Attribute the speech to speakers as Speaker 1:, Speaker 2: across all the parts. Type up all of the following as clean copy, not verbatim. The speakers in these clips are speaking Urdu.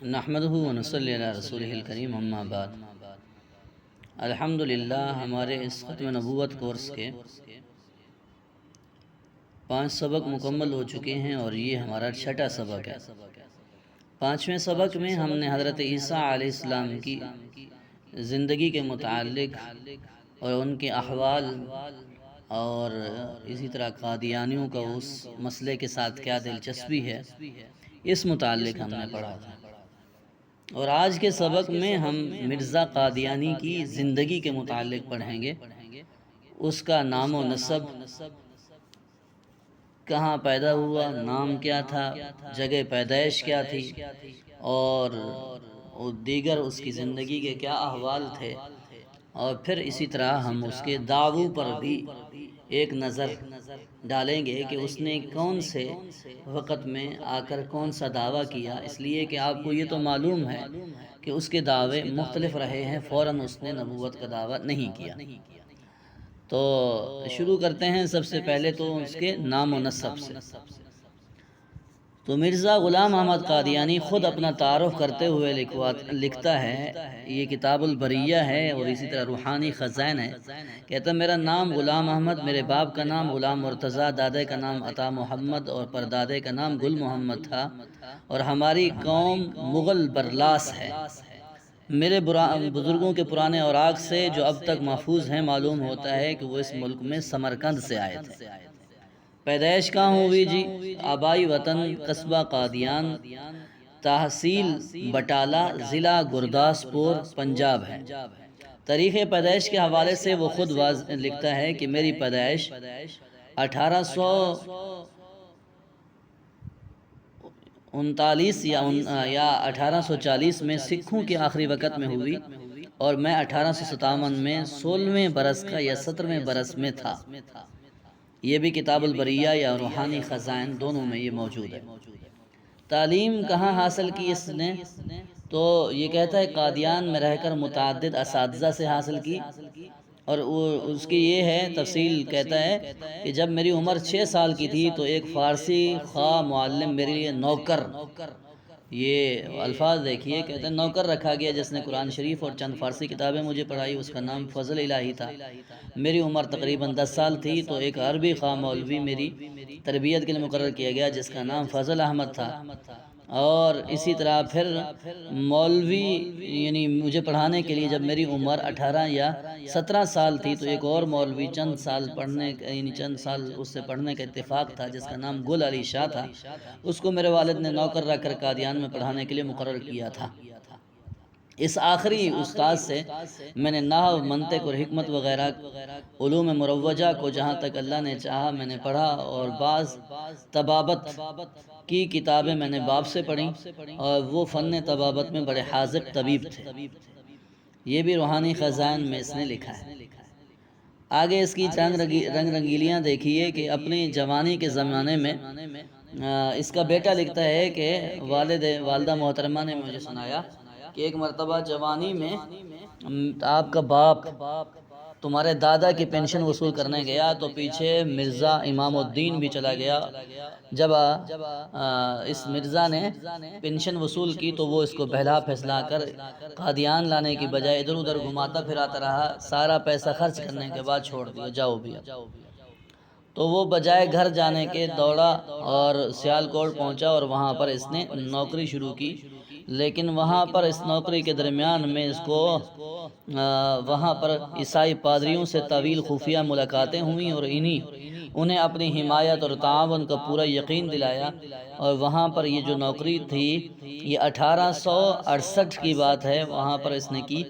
Speaker 1: نحمدہ ونصلی علی رسولہ الکریم اما بعد۔ الحمدللہ ہمارے اس ختم نبوت کورس کے 5 سبق مکمل ہو چکے ہیں اور یہ ہمارا 6واں سبق ہے۔ 5ویں سبق میں ہم نے حضرت عیسیٰ علیہ السلام کی زندگی کے متعلق اور ان کے احوال اور اسی طرح قادیانیوں کا اس مسئلے کے ساتھ کیا دلچسپی ہے، اس متعلق ہم نے پڑھا تھا۔ اور آج کے سبق میں ہم مرزا قادیانی کی زندگی کے متعلق پڑھیں گے۔ اس کا نام و نسب، کہاں پیدا ہوا، نام کیا تھا، جگہ پیدائش کیا تھی، اور دیگر اس کی زندگی کے کیا احوال تھے، اور پھر اسی طرح ہم اس کے دعووں پر بھی ایک نظر ڈالیں گے کہ اس نے کون سے وقت میں آ کر کون سا دعویٰ کیا، اس لیے کہ آپ کو یہ تو معلوم ہے کہ اس کے دعوے مختلف رہے ہیں، فوراً اس نے نبوت کا دعویٰ نہیں کیا۔ تو شروع کرتے ہیں سب سے پہلے تو اس کے نام و نسب سے۔ تو مرزا غلام احمد قادیانی خود اپنا تعارف کرتے ہوئے لکھتا ہے، یہ کتاب البریہ ہے اور اسی طرح روحانی خزائن ہے، کہتا ہے میرا نام غلام احمد، میرے باپ کا نام غلام مرتضیٰ، دادے کا نام عطا محمد اور پردادے کا نام گل محمد تھا، اور ہماری قوم مغل برلاس ہے۔ میرے بزرگوں کے پرانے اوراق سے جو اب تک محفوظ ہیں معلوم ہوتا ہے کہ وہ اس ملک میں سمرقند سے آئے تھے۔ پیدائش کہاں ہوئی جی؟ آبائی وطن قصبہ قادیان، تحصیل بٹالہ، ضلع گرداسپور، پنجاب ہے۔ تاریخ پیدائش کے حوالے سے وہ خود لکھتا ہے کہ میری پیدائش 1839 یا 1840 میں سکھوں کے آخری وقت میں ہوئی، اور میں 1857 میں 16ویں برس کا یا 17ویں برس میں تھا۔ یہ بھی کتاب البریہ یا روحانی خزائن دونوں میں یہ موجود ہے۔ تعلیم کہاں حاصل کی اس نے؟ تو یہ کہتا ہے قادیان میں رہ کر متعدد اساتذہ سے حاصل کی، اور اس کی یہ ہے تفصیل، کہتا ہے کہ جب میری عمر 6 سال کی تھی تو ایک فارسی خواہ معلم میرے لیے نوکر، یہ الفاظ دیکھیے، کہتے ہیں نوکر رکھا گیا جس نے قرآن شریف اور چند فارسی کتابیں مجھے پڑھائی، اس کا نام فضل الہی تھا۔ میری عمر تقریباً 10 سال تھی تو ایک عربی خواہ مولوی میری تربیت کے لیے مقرر کیا گیا جس کا نام فضل احمد تھا، اور اسی طرح پھر مولوی یعنی مجھے پڑھانے کے لیے جب میری عمر 18 یا 17 سال تھی تو ایک اور مولوی چند سال اس سے پڑھنے کا اتفاق تھا جس کا نام گل علی شاہ تھا، اس کو میرے والد نے نوکر رکھ کر قادیان میں پڑھانے کے لیے مقرر کیا تھا۔ اس آخری استاد سے میں نے نحو، منطق اور حکمت وغیرہ علوم مروجہ کو جہاں تک اللہ نے چاہا میں نے پڑھا، اور بعض طبابت کی کتابیں میں نے باپ سے پڑھیں، اور وہ فن طبابت میں بڑے حاذق طبیب تھے۔ یہ بھی روحانی خزائن میں اس نے لکھا ہے۔ آگے اس کی رنگ رنگیلیاں دیکھیے کہ اپنی جوانی کے زمانے میں اس کا بیٹا لکھتا ہے کہ والدہ محترمہ نے مجھے سنایا کہ ایک مرتبہ جوانی میں آپ کا باپ تمہارے دادا کی پینشن وصول کرنے گیا تو پیچھے مرزا امام الدین بھی چلا گیا۔ جب اس مرزا نے پینشن وصول کی تو وہ اس کو بہلا پھسلا کر قادیان لانے کی بجائے ادھر ادھر گھماتا پھراتا رہا، سارا پیسہ خرچ کرنے کے بعد چھوڑ دیا، جاؤ بھی۔ تو وہ بجائے گھر جانے کے دوڑا اور سیالکوٹ پہنچا، اور وہاں پر اس نے نوکری شروع کی، لیکن وہاں پر اس نوکری کے درمیان میں اس کو وہاں پر عیسائی پادریوں سے طویل خفیہ ملاقاتیں ہوئیں، اور انہیں اپنی حمایت اور تعاون کا پورا یقین دلایا، اور وہاں پر یہ جو نوکری تھی یہ 1868 کی بات ہے، وہاں پر اس نے کی،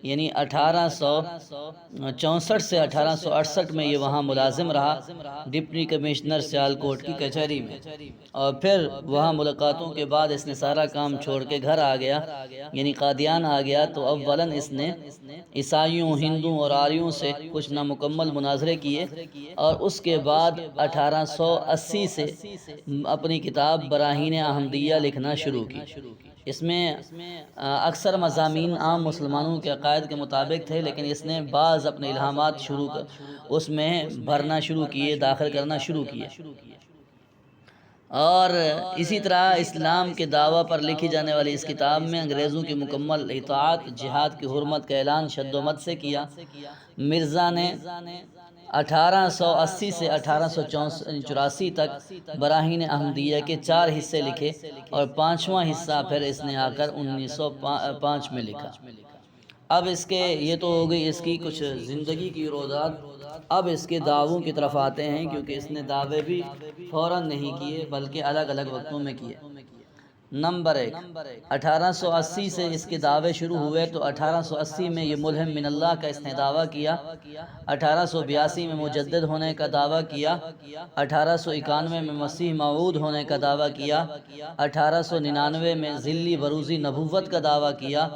Speaker 1: یعنی 1864 سے 1868 میں یہ وہاں ملازم رہا ڈپٹی کمشنر سیالکوٹ کی کچہری میں، اور پھر وہاں ملاقاتوں کے بعد اس نے سارا کام چھوڑ کے گھر آ گیا، یعنی قادیان آ گیا۔ تو اولاً اس نے عیسائیوں، ہندوؤں اور آریوں سے کچھ نامکمل مناظرے کیے، اور اس کے بعد 1880 سے اپنی کتاب براہین احمدیہ لکھنا شروع کی۔ اس میں اکثر مضامین عام مسلمانوں کے عقائد کے مطابق تھے، لیکن اس نے بعض اپنے الہامات اس میں بھرنا شروع کیے، داخل کرنا شروع کیے۔ اور اسی طرح اسلام کے دعویٰ پر لکھی جانے والی اس کتاب میں انگریزوں کی مکمل اطاعت، جہاد کی حرمت کا اعلان شد و مت سے کیا۔ مرزا نے 1880 سے 1884 تک براہین احمدیہ کے 4 حصے لکھے اور 5واں حصہ پھر اس نے آ کر 1905 میں لکھا۔ اب اس کے یہ تو ہو گئی اس کی کچھ زندگی کی روزات۔ اب اس کے دعووں کی طرف آتے ہیں، کیونکہ اس نے دعوے بھی فوراً نہیں کیے بلکہ الگ الگ وقتوں میں کیے۔ نمبر 1، 1880 سے اس کے دعوے شروع ہوئے تو 1880 میں یہ ملہم من اللہ کا اس نے دعویٰ کیا۔ 1882 میں مجدد ہونے کا دعویٰ کیا۔ 1891 میں مسیح موعود ہونے کا دعویٰ کیا۔ 1899 میں ذلی بروزی نبوت کا دعویٰ کیا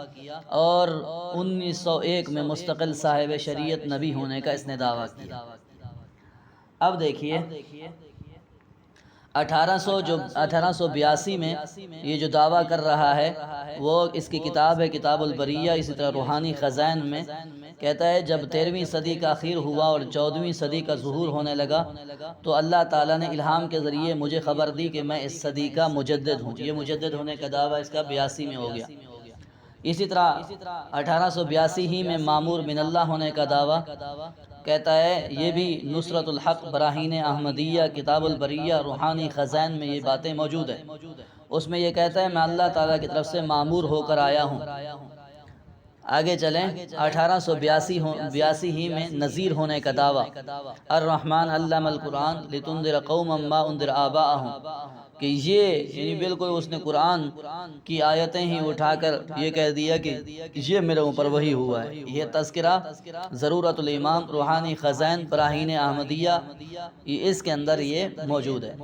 Speaker 1: اور 1901 میں مستقل صاحب شریعت نبی ہونے کا اس نے دعویٰ کیا۔ اب دیکھیے 1882 میں یہ جو دعویٰ کر رہا ہے وہ اس کی کتاب ہے کتاب البریہ۔ اسی طرح روحانی خزائن میں کہتا ہے جب 13ویں صدی کا اخیر ہوا اور 14ویں صدی کا ظہور ہونے لگا تو اللہ تعالیٰ نے الہام کے ذریعے مجھے خبر دی کہ میں اس صدی کا مجدد ہوں۔ یہ مجدد ہونے کا دعویٰ اس کا 82 میں ہو گیا۔ اسی طرح 1882 ہی میں مامور من اللہ ہونے کا دعویٰ کہتا ہے، یہ بھی نصرت الحق براہین احمدیہ کتاب البریہ روحانی خزائن میں یہ باتیں موجود ہیں۔ اس میں یہ کہتا ہے میں اللہ تعالیٰ کی طرف سے مامور ہو کر آیا ہوں۔ آگے چلیں 1882 ہی میں نذیر ہونے کا دعویٰ، الرحمن علم القرآن لتنذر قوما ما انذر آباءهم، کہ یہ یعنی بالکل اس نے قرآن کی آیتیں ہی اٹھا کر یہ کہہ دیا کہ یہ میرے اوپر وہی ہوا ہے۔ یہ تذکرہ ضرورت الامام روحانی خزائن براہین احمدیہ اس کے اندر یہ موجود ہے۔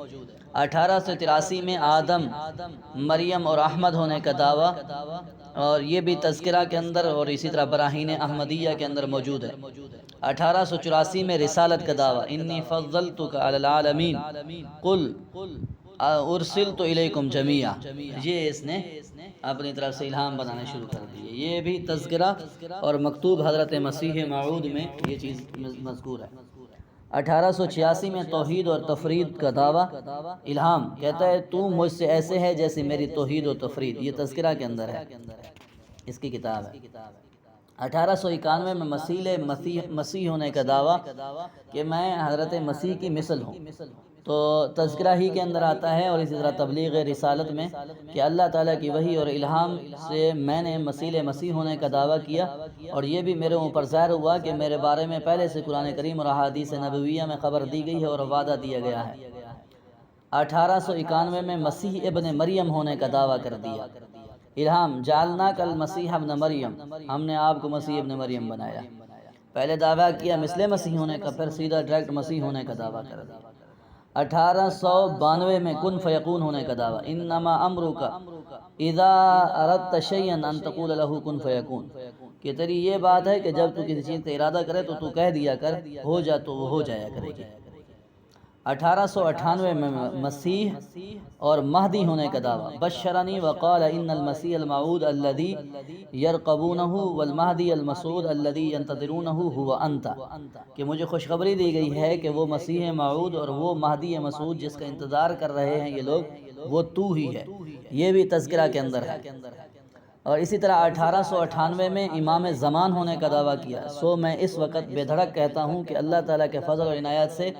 Speaker 1: 1883 میں آدم، مریم اور احمد ہونے کا دعویٰ، اور یہ بھی تذکرہ کے اندر اور اسی طرح براہین احمدیہ کے اندر موجود ہے۔ 1884 میں رسالت کا دعویٰ، انی فضلتک علی العالمین قل ارسلت الیکم جمیعا، یہ اس نے اپنی طرف سے الہام بنانے شروع کر دیے۔ یہ بھی تذکرہ اور مکتوب حضرت مسیح موعود میں یہ چیز مذکور ہے۔ 1886 میں توحید اور تفرید کا دعویٰ، الہام کہتا ہے تو مجھ سے ایسے ہے جیسے میری توحید و تفرید، یہ تذکرہ کے اندر ہے، اس کی کتاب ہے۔ 1891 میں مسیح ہونے کا دعویٰ کہ میں حضرت مسیح کی مثل ہوں، تو تذکرہ ہی کے اندر آتا ہے۔ اور اسی طرح تبلیغ رسالت میں کہ اللہ تعالیٰ کی وحی اور الہام سے میں نے مسیح ہونے کا دعویٰ کیا، اور یہ بھی میرے اوپر ظاہر ہوا کہ میرے بارے میں پہلے سے قرآن کریم اور احادیث نبویہ میں خبر دی گئی ہے اور وعدہ دیا گیا ہے۔ 1891 میں مسیح ابن مریم ہونے کا دعویٰ کر دیا، الہام جعلناک المسیح ابن مریم، ہم نے آپ کو مسیح ابن مریم بنایا۔ پہلے دعویٰ کیا مثل مسیح ہونے کا، پھر سیدھا ڈائریکٹ مسیح ہونے کا دعویٰ کر دیا۔ 1892 میں کن فیکون ہونے کا دعویٰ، انما امرک اذا اردت شیئا ان تقول له کن فیکون، کہ تیری یہ بات ہے کہ جب تو کسی چیز کا ارادہ کرے تو کہہ دیا کر، ہو جا تو وہ ہو جایا کرے گی۔ 1898 میں مسیح اور مہدی ہونے کا دعویٰ، بشرنی وقال ان المسیح الموعود الذی یرقبونہ والمہدی المسعود الذی ینتظرونہ هو انت، کہ مجھے خوشخبری دی گئی ہے کہ وہ مسیح موعود اور وہ مہدی مسعود جس کا انتظار کر رہے ہیں یہ لوگ، وہ تو ہی ہے۔ یہ بھی تذکرہ کے اندر ہے۔ اور اسی طرح 1898 میں امام زمان ہونے کا دعویٰ کیا، سو میں اس وقت بے دھڑک کہتا ہوں کہ اللہ تعالیٰ کے فضل اور عنایت سے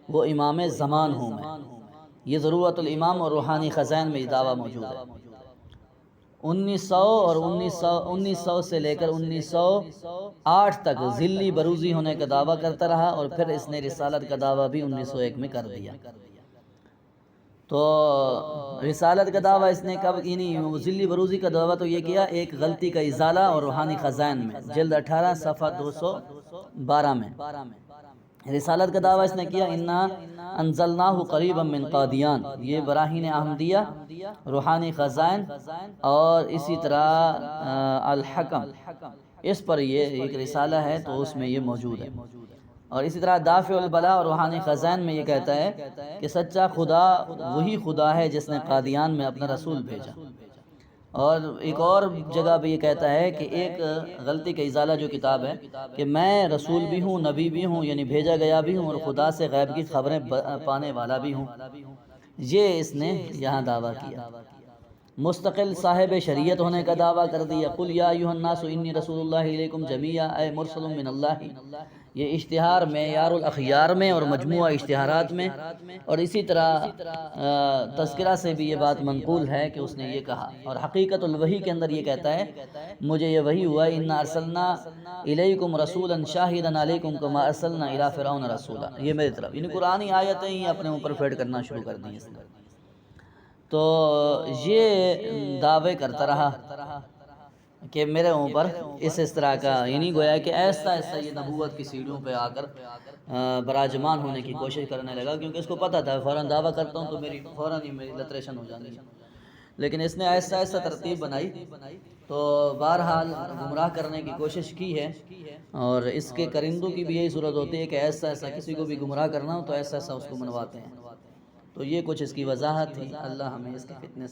Speaker 1: وہ امام زمان ہوں میں۔ یہ ضرورت الامام اور روحانی خزائن میں یہ دعویٰ موجود ہے۔ 1900 اور 1900 سے لے کر 1908 تک ذلی بروزی ہونے کا دعویٰ کرتا رہا، اور پھر اس نے رسالت کا دعویٰ بھی 1901 میں کر دیا۔ تو رسالت کا دعویٰ اس نے کب کی نہیں، ذلی بروزی کا دعویٰ تو یہ کیا ایک غلطی کا ازالہ اور روحانی خزائن میں، جلد 18 صفحہ 212 میں۔ رسالت کا دعویٰ اس نے کیا انا انزلناہ قریبا من قادیان، یہ براہین احمدیہ روحانی خزائن، اور اسی طرح الحکم، اس پر یہ ایک رسالہ ہے تو اس میں یہ موجود ہے۔ اور اسی طرح دافع البلاء اور روحانی خزائن میں یہ کہتا ہے کہ سچا خدا وہی خدا ہے جس نے قادیان میں اپنا رسول بھیجا۔ اور ایک اور جگہ پہ یہ کہتا ہے کہ ایک غلطی کا ازالہ جو کتاب ہے کہ میں رسول بھی ہوں، نبی بھی ہوں، یعنی بھیجا گیا بھی ہوں، اور خدا سے غیب کی خبریں پانے والا بھی ہوں۔ یہ اس نے یہاں دعویٰ کیا، مستقل صاحب شریعت ہونے کا دعویٰ کر دیا۔ قل یا ایھا الناس انی رسول اللہ الیکم جمیعا، اے مرسل من اللہ۔ یہ اشتہار معیار الاخیار میں اور مجموعہ اشتہارات میں، اور اسی طرح تذکرہ سے بھی یہ بات منقول ہے کہ اس نے یہ کہا، اور حقیقت الوحی کے اندر یہ کہتا ہے مجھے یہ وحی ہوا انا ارسلنا الیکم رسولا شاہدا علیکم کما ارسلنا الی فرعون رسولا، یہ میری طرف، یعنی قرآنی آیتیں ہی اپنے اوپر فیڈ کرنا شروع کر دیں اس نے۔ تو یہ دعوے کرتا رہا کہ میرے اوپر اس طرح کا، یعنی گویا کہ ایسا یہ نبوت کی سیڑھیوں پہ آ کر براجمان ہونے کی کوشش کرنے لگا، کیونکہ اس کو پتہ تھا فوراً دعویٰ کرتا ہوں تو فوراً ہی میری لتریشن ہو جانی ہے۔ لیکن اس نے ایسا ترتیب بنائی، تو بہرحال گمراہ کرنے کی کوشش کی ہے، اور اس کے کرندوں کی بھی یہی صورت ہوتی ہے کہ ایسا کسی کو بھی گمراہ کرنا ہو تو ایسا اس کو منواتے ہیں۔ تو یہ کچھ اس کی وضاحت تھی، اللہ ہمیں اس کے فتنے سے